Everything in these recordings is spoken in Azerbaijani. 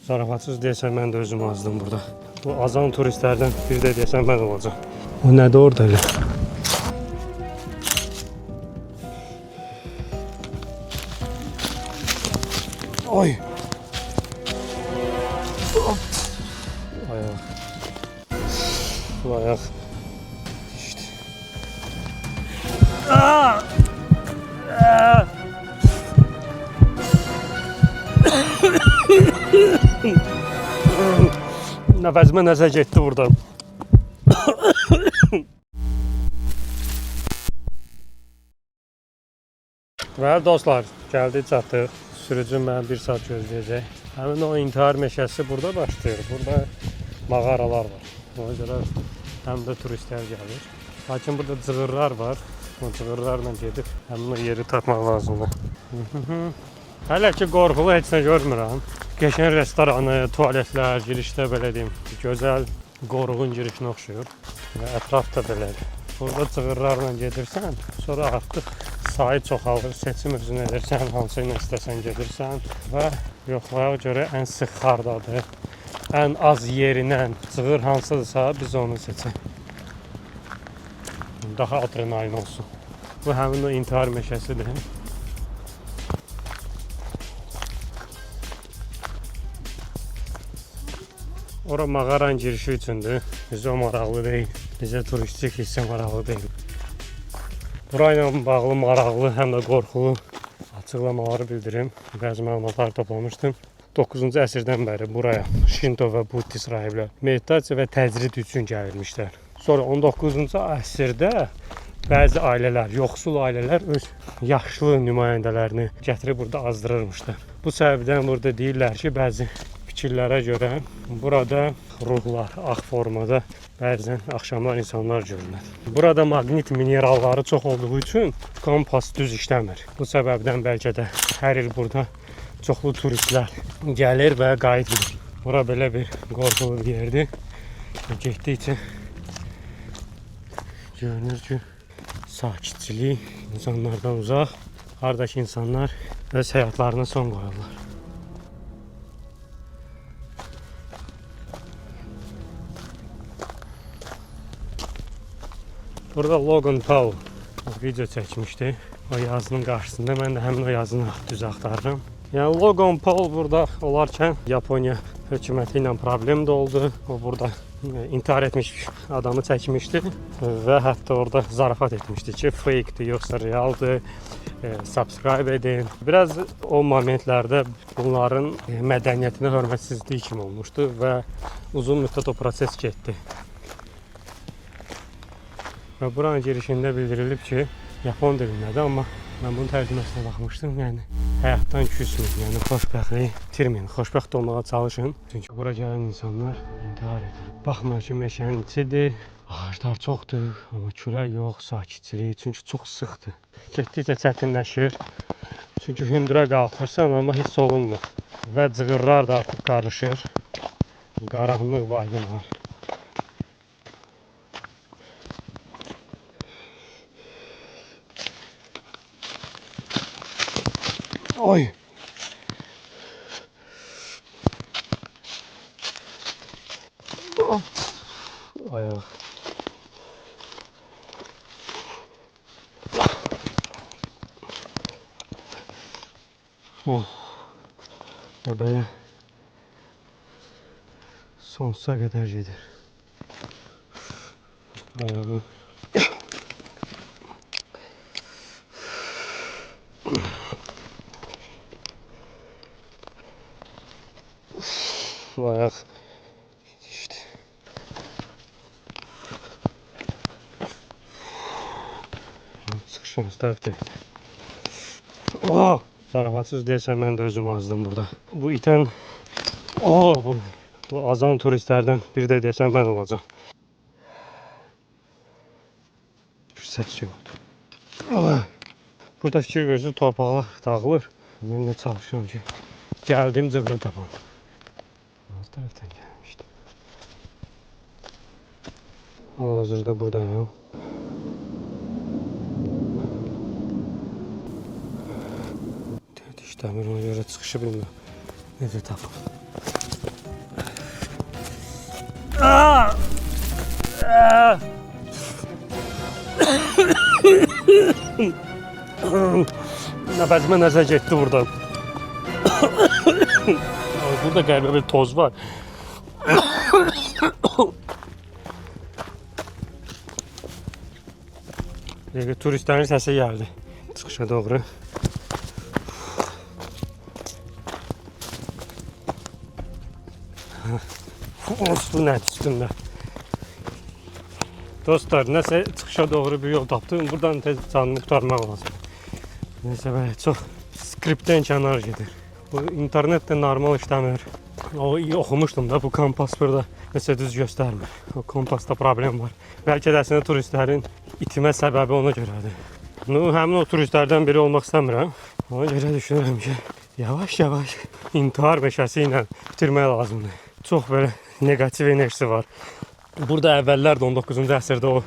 Zarafatsız deyəsən mən də özüm azdım burada. Bu azan turistlərdən biri də deyəsən mən olacağım. O nədir orada elə? Ay! Ayaq. Bu ayaq. İşte. Aa! Nəfəsimə nəsə getdi buradan. Və dostlar, gəldik çatdıq. Sürücü mənə 1 saat gözləyəcək. Həmin o intihar meşəsi burada başlayır. Burada mağaralar var. Ona görə həm də turistlər gəlir. Lakin burada cığırlar var. O cığırlarla gedib həmin o yeri tapmaq lazımdır. Hələ ki qorxulu heç nə görmürəm. Qəşəng restoranı, tualetlər, girişdə belə deyim, gözəl qoruğun girişinə oxşuyur. Və ətraf da belədir. Burada cığırlarla gedirsən, sonra artıq sayı çoxalır, seçim özün edirsən, hansı ilə istəsən gedirsən və yoxlaya görə ən sıx hardadır, ən az yerindən cığır hansıdırsa biz onu seçək. Daha adrenalin olsun. Bu həmin o intihar meşəsidir. Ora mağaranın girişi üçündür. Bizə o maraqlı deyil. Bizə turistik hissə maraqlı deyil. Burayla bağlı maraqlı, həm də qorxulu açıqlamaları bildirim. Bəzi məlumatlar toplamışdım. 9-cu əsrdən bəri buraya Şinto və Buddhist rahiblər meditasiya və təcrid üçün gəlmişlər. Sonra 19-cu əsrdə bəzi ailələr, yoxsul ailələr öz yaşlı nümayəndələrini gətirib burada azdırırmışlar. Bu səbəbdən burada deyirlər ki, bəzi fikirlərə görə burada ruhlar ağ formada bəzən axşamlar insanlar görünür. Burada maqnit mineralları çox olduğu üçün kompas düz işləmir. Bu səbəbdən bəlkə də hər il burada çoxlu turistlər gəlir və qayıtmır. Bura belə bir qorxulu bir yerdir. Getdikcə görünür ki, sakitçilik insanlardan uzaq, haradakı insanlar öz həyatlarına son qoyurlar. Burada Logan Paul video çəkmişdi. O yazının qarşısında mən də həmin o yazını düz axtarıram. Yəni Logan Paul burada olarkən Yaponiya hökuməti ilə problem də oldu. O burada intihar etmiş adamı çəkmişdi və hətta orada zarafat etmişdi ki, fake-dir, yoxsa realdır, subscribe edin. Biraz o momentlərdə bunların mədəniyyətinə hörmətsizlik kimi olmuşdu və uzun müddət o proses getdi. Və buranın girişində bildirilib ki, Yapon dilindədir, amma mən bunun tərcüməsinə baxmışdım. Yəni həyatdan küsməyin, yəni xoşbəxtliyi itirməyin, xoşbəxt olmağa çalışın. Çünki bura gələn insanlar intihar edir. Baxmayın ki, meşənin içidir, ağaclar çoxdur, amma külək yox, sakitçilik, çünki çox sıxdır. Getdikcə çətinləşir. Çünki hündürə qalxırsan, amma hiss olunmur. Və cığırlar da artıq qarışır. Qaranlıq vayın var. Oy! Ayaq. Belə sonsuza qədər gedir. Ayağı. Ayaq. İşte. Sıxışın tərəfdə. Zarafatsız deyəsən mən də özüm azdım burada. Bu itən bu azan turistlərdən biri də deyəsən mən olacağım. Fürsət yoxdur. Burada fikir verirsiniz, torpaqlar dağılır. Mən də çalışıyorum ki, gəldiyim cığırı tapam. Az tərəfdən gəlmişdim. Hal-hazırda buradayım. İşləmir, ona görə çıxışı bilmirəm. Necə tapım. Nəfəsimə nəsə getdi buradan. Burada qəribə bir toz var. Turistlərin səsi gəldi çıxışa doğru. Su nədir üstündə? Dostlar, nəsə çıxışa doğru bir yol tapdım. Buradan tez canımı qurtarmaq lazım. Nəsə belə çox skriptdən kənar gedir. Bu internetdə normal işləmir. Oxumuşdum da bu kompas burada nəsə düz göstərmir. O kompasda problem var. Bəlkə də əslində turistlərin itimə səbəbi ona görədir. Həmin o turistlərdən biri olmaq istəmirəm. Ona görə düşünürəm ki, yavaş-yavaş intihar meşəsi ilə bitirmək lazımdır. Çox belə negativ enerjisi var. Burada əvvəllər də 19-cu əsrdə o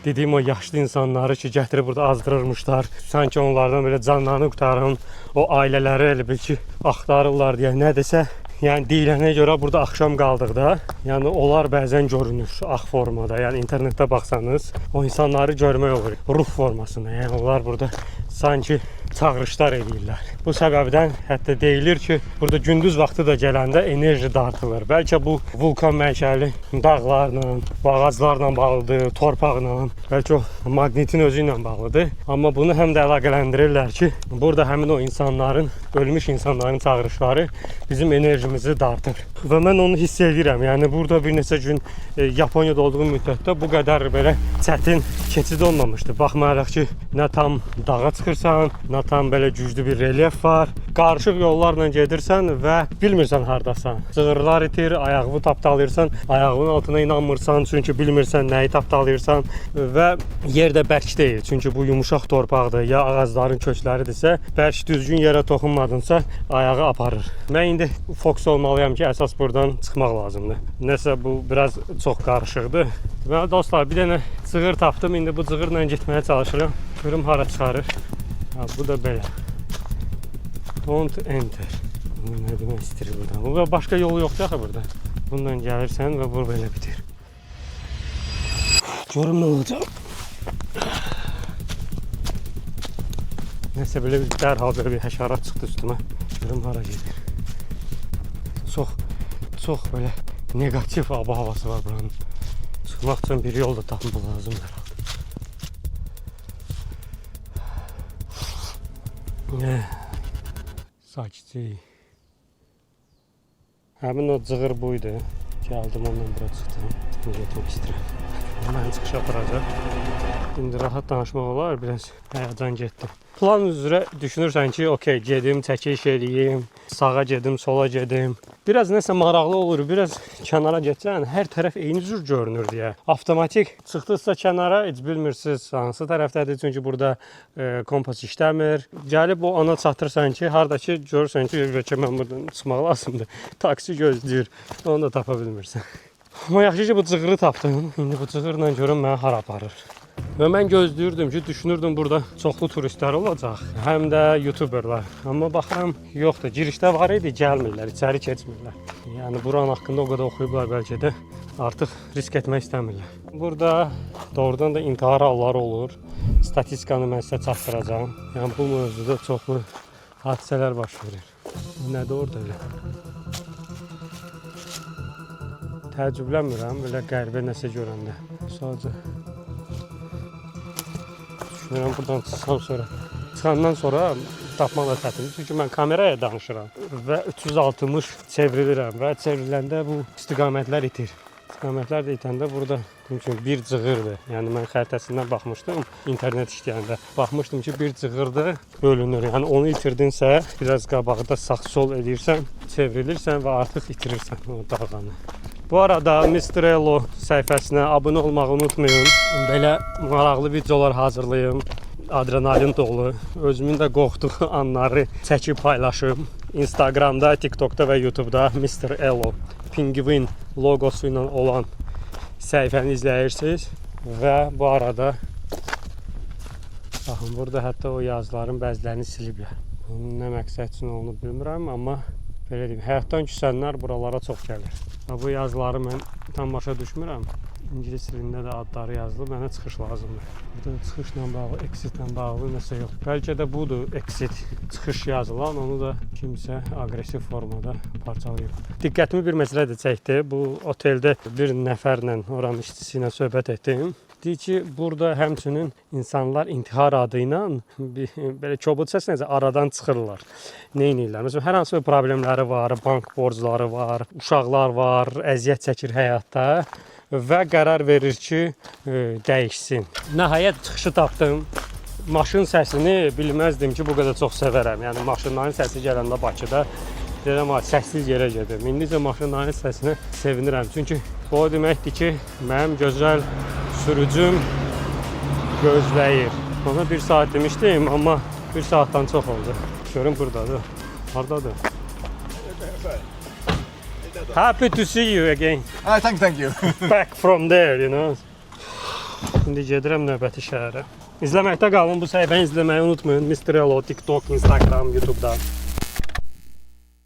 dediyim o yaşlı insanları ki, gətirib burada azdırırmışlar. Sanki onlardan belə canlarını qurtaran o ailələri elə bil ki, axtarırlar deyə nə desə. Yəni deyilənə görə burada axşam qaldıqda, yəni onlar bəzən görünür ağ formada. Yəni internetdə baxsanız o insanları görmək olur ruh formasında. Yəni onlar burada sanki çağırışlar edirlər. Bu səbəbdən hətta deyilir ki, burada gündüz vaxtı da gələndə enerji dartılır. Bəlkə bu vulkan mənşəli dağlarla, ağaclarla bağlıdır, torpaqla, bəlkə o maqnetin özü ilə bağlıdır. Amma bunu həm də əlaqələndirirlər ki, burada həmin o insanların, ölmüş insanların çağırışları bizim enerjimizi dartır. Və mən onu hiss edirəm. Yəni burada bir neçə gün Yaponiyada olduğum müddətdə bu qədər belə çətin keçid olmamışdı. Baxmayaraq ki, nə tam dağa çıxırsan, nə tam belə güclü bir relyef var. Qarışıq yollarla gedirsən və bilmirsən hardasan. Cığırlar itir, ayağını tapdalayırsan, ayağının altına inanmırsan, çünki bilmirsən nəyi tapdalayırsan və yer də bərk deyil. Çünki bu yumuşaq torpaqdır, ya ağacların kökləridirsə, bərk düzgün yerə toxunmadınsa ayağı aparır. Mən indi fokus olmalıyam ki, əsas buradan çıxmaq lazımdır. Nəsə bu biraz çox qarışıqdır. Deməli dostlar, bir dənə cığır tapdım. İndi bu cığırla getməyə çalışıram. Görüm hara çıxarır. Bu da belə. Don't enter. Nə demək istəyir buradan? Bu başqa yolu yoxdur axı burada. Bundan gəlirsən və bu belə bitir. Görüm nə olacaq. Nəsə belə bir dərhal belə bir həşarat çıxdı üstümə. Görüm hara gedir. Çox belə negativ hava havası var buranın. Çıxmaq üçün bir yol da tapmaq lazımdır herhalde. Sakitçi. Həmin o cığır buydu. Gəldim ondan bura çıxdım. Getmək istəyirəm. Mən çıxış aparacaq. İndi rahat danışmaq olar, biraz həyəcan getdi. Plan üzrə düşünürsən ki, okey, gedim, çəkiliş eləyim, sağa gedim, sola gedim. Biraz nəsə maraqlı olur, biraz kənara getsən, hər tərəf eyni cür görünür deyə. Avtomatik çıxdıqsa kənara, heç bilmirsiniz hansı tərəfdədir, çünki burada kompas işləmir. Gəlib o ana çatırsan ki, haradakı görürsən ki, mən buradan çıxmaq lazımdır. Taksi gözləyir, onu da tapa bilmirsən. Amma yaxşı ki, bu cığırı tapdım. İndi bu cığırla görüm mənə hara aparır. Və mən gözləyirdim ki, düşünürdüm burada çoxlu turistlər olacaq, həm də youtuberlar. Amma baxıram, yoxdur, girişdə var idi, gəlmirlər, içəri keçmirlər. Yəni buranın haqqında o qədər oxuyublar bəlkə də, artıq risk etmək istəmirlər. Burada doğrudan da intihar halları olur, statistikanı mən sizə çatdıracağım. Yəni bu mövzuda çoxlu hadisələr baş verir. Nədir orada elə? Təəccüblənmirəm, belə qəribə nəsə görəndə. Sadəcə düşünürəm buradan çıxandan sonra tapmaq da çətindir. Çünki mən kameraya danışıram və 360 çevrilirəm və çevriləndə bu istiqamətlər itir. İstiqamətlər də itəndə burada bir cığırdır. Yəni mən xəritəsindən baxmışdım, internet işləyəndə. Baxmışdım ki, bir cığırdır, bölünür. Yəni onu itirdinsə, biraz qabaqda sağ-sol edirsən, çevrilirsən və artıq itirirsən o dağlanı. Bu arada Mr. Elo səhifəsinə abunə olmağı unutmayın. Belə maraqlı videolar hazırlayım. Adrenalin dolu. Özümün də qorxduğu anları çəkib paylaşım. Instagramda, TikTokda və YouTube'da Mr. Elo Penguin logosu ilə olan səhifəni izləyirsiniz. Və bu arada baxın, burada hətta o yazıların bəzilərini siliblər. Bunun nə məqsəd üçün olduğunu bilmirəm, amma belə deyim, həyatdan küsənlər buralara çox gəlir. Bu yazıları mən tam başa düşmürəm. İngilis dilində də adları yazılıb. Mənə çıxış lazımdır. Burada çıxışla bağlı, exitlə bağlı nəsə yox. Bəlkə də budur exit, çıxış yazılan. Onu da kimsə aqressiv formada parçalayıb. Diqqətimi bir məsələ də çəkdi. Bu oteldə bir nəfərlə, oranın işçisi ilə söhbət etdim. Deyir ki, burada həmçinin insanlar intihar adı ilə belə kobud səslə aradan çıxırlar. Nə edirlər? Məsələn, hər hansı bir problemləri var, bank borcları var, uşaqlar var, əziyyət çəkir həyatda və qərar verir ki, dəyişsin. Nəhayət çıxışı tapdım. Maşın səsini bilməzdim ki, bu qədər çox sevərəm. Yəni maşınların səsi gələndə Bakıda deyirəm, səssiz yerə gedim. İndicə maşınların səsinə sevinirəm. Çünki bu o deməkdir ki, mənim gözəl sürücüm gözləyir. Ona 1 saat demişdim, amma 1 saatdan çox oldu. Görün buradadır. Hardadır? Happy to see you again. Thank you. Back from there, you know. İndi gedirəm növbəti şəhərə. İzləməkdə qalın. Bu səhifəni izləməyi unutmayın. Mr. Hello, TikTok, Instagram, YouTube'da.